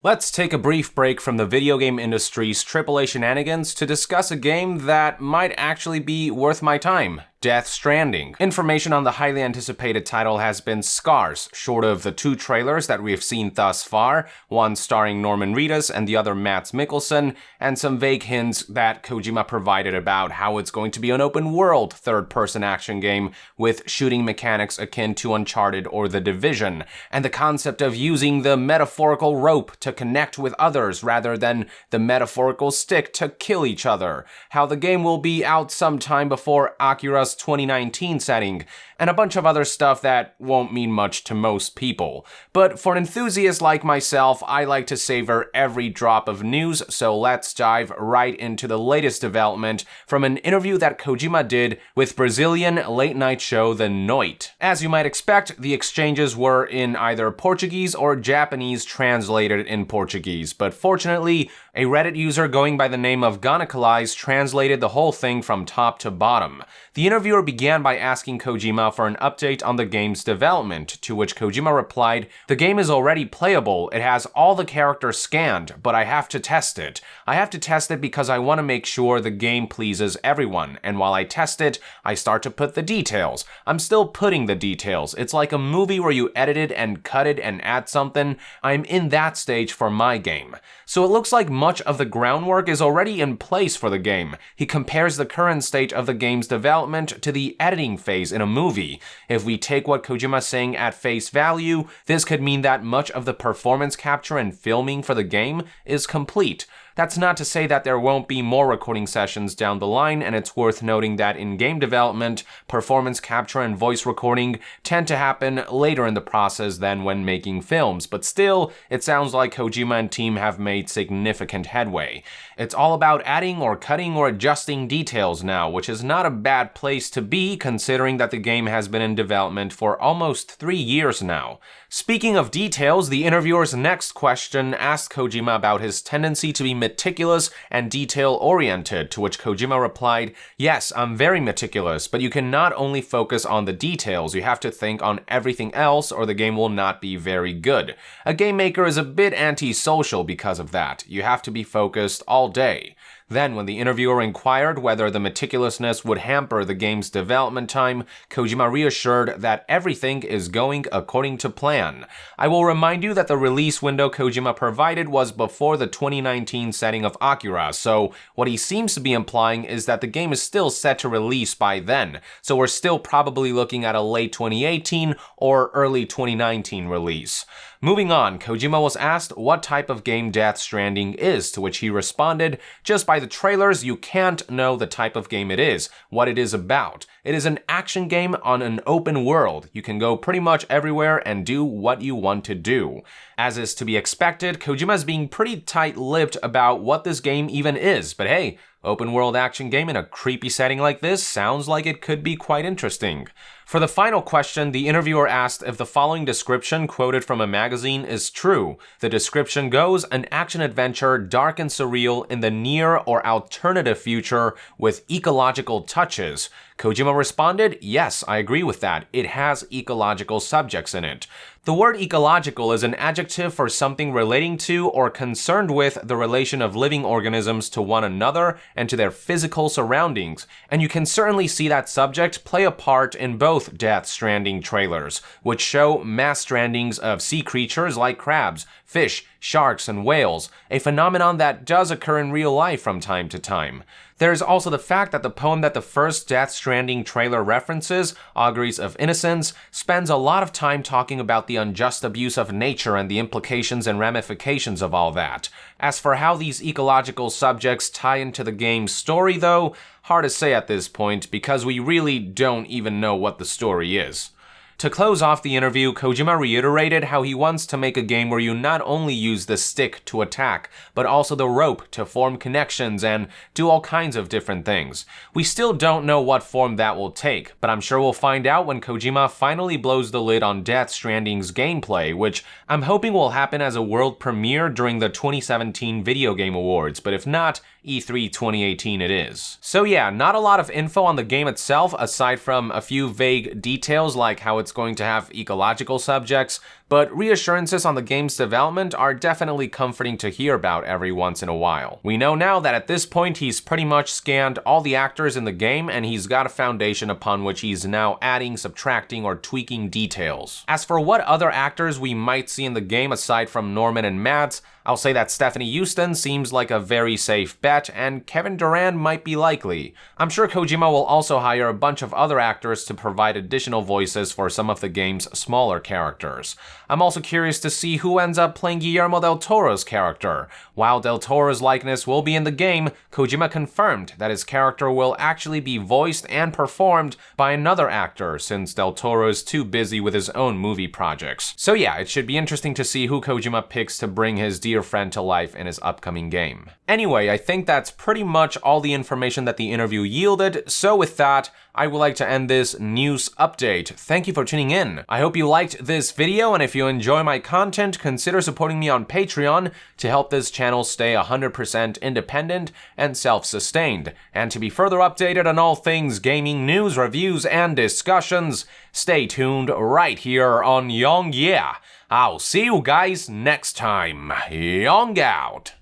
Let's take a brief break from the video game industry's AAA shenanigans to discuss a game that might actually be worth my time. Death Stranding. Information on the highly anticipated title has been scarce, short of the two trailers that we've seen thus far, one starring Norman Reedus and the other Mads Mikkelsen, and some vague hints that Kojima provided about how it's going to be an open-world third-person action game with shooting mechanics akin to Uncharted or The Division, and the concept of using the metaphorical rope to connect with others rather than the metaphorical stick to kill each other, how the game will be out sometime before Akira's 2019 setting, and a bunch of other stuff that won't mean much to most people. But for an enthusiast like myself, I like to savor every drop of news, so let's dive right into the latest development from an interview that Kojima did with Brazilian late-night show The Noite. As you might expect, the exchanges were in either Portuguese or Japanese translated in Portuguese, but fortunately, a Reddit user going by the name of Gonacalize translated the whole thing from top to bottom. The interviewer began by asking Kojima for an update on the game's development, to which Kojima replied, "The game is already playable, it has all the characters scanned, but I have to test it. I have to test it because I want to make sure the game pleases everyone, and while I test it, I start to put the details. I'm still putting the details. It's like a movie where you edit it and cut it and add something. I'm in that stage for my game." So it looks like much of the groundwork is already in place for the game. He compares the current state of the game's development to the editing phase in a movie. If we take what Kojima's saying at face value, this could mean that much of the performance capture and filming for the game is complete. That's not to say that there won't be more recording sessions down the line, and it's worth noting that in game development, performance capture and voice recording tend to happen later in the process than when making films, but still, it sounds like Kojima and team have made significant headway. It's all about adding or cutting or adjusting details now, which is not a bad place to be considering that the game has been in development for almost 3 years now. Speaking of details, the interviewer's next question asked Kojima about his tendency to be meticulous and detail-oriented, to which Kojima replied, "Yes, I'm very meticulous, but you can not only focus on the details, you have to think on everything else or the game will not be very good. A game maker is a bit antisocial because of that. You have to be focused all day." Then, when the interviewer inquired whether the meticulousness would hamper the game's development time, Kojima reassured that everything is going according to plan. I will remind you that the release window Kojima provided was before the 2019 setting of Akira, so what he seems to be implying is that the game is still set to release by then, so we're still probably looking at a late 2018 or early 2019 release. Moving on, Kojima was asked what type of game Death Stranding is, to which he responded, "Just by the trailers, you can't know the type of game it is, what it is about. It is an action game on an open world. You can go pretty much everywhere and do what you want to do." As is to be expected, Kojima is being pretty tight-lipped about what this game even is, but hey, open world action game in a creepy setting like this sounds like it could be quite interesting. For the final question, the interviewer asked if the following description quoted from a magazine is true. The description goes, "An action-adventure, dark and surreal in the near or alternative future with ecological touches." Kojima responded, "Yes, I agree with that. It has ecological subjects in it." The word ecological is an adjective for something relating to or concerned with the relation of living organisms to one another and to their physical surroundings, and you can certainly see that subject play a part in both Death Stranding trailers, which show mass strandings of sea creatures like crabs, fish, sharks, and whales, a phenomenon that does occur in real life from time to time. There's also the fact that the poem that the first Death Stranding trailer references, Auguries of Innocence, spends a lot of time talking about the unjust abuse of nature and the implications and ramifications of all that. As for how these ecological subjects tie into the game's story, though, hard to say at this point because we really don't even know what the story is. To close off the interview, Kojima reiterated how he wants to make a game where you not only use the stick to attack, but also the rope to form connections and do all kinds of different things. We still don't know what form that will take, but I'm sure we'll find out when Kojima finally blows the lid on Death Stranding's gameplay, which I'm hoping will happen as a world premiere during the 2017 Video Game Awards, but if not, E3 2018 it is. So yeah, not a lot of info on the game itself aside from a few vague details like how it's going to have ecological subjects, but reassurances on the game's development are definitely comforting to hear about every once in a while. We know now that at this point he's pretty much scanned all the actors in the game and he's got a foundation upon which he's now adding, subtracting, or tweaking details. As for what other actors we might see in the game aside from Norman and Mads, I'll say that Stephanie Houston seems like a very safe bet, and Kevin Durand might be likely. I'm sure Kojima will also hire a bunch of other actors to provide additional voices for some of the game's smaller characters. I'm also curious to see who ends up playing Guillermo del Toro's character. While del Toro's likeness will be in the game, Kojima confirmed that his character will actually be voiced and performed by another actor, since del Toro is too busy with his own movie projects. So yeah, it should be interesting to see who Kojima picks to bring his dear friend to life in his upcoming game. Anyway, I think that's pretty much all the information that the interview yielded, so with that, I would like to end this news update. Thank you for tuning in. I hope you liked this video, and if you enjoy my content, consider supporting me on Patreon to help this channel stay 100% independent and self-sustained. And to be further updated on all things gaming news, reviews, and discussions, stay tuned right here on Young Yeah. I'll see you guys next time. Young out.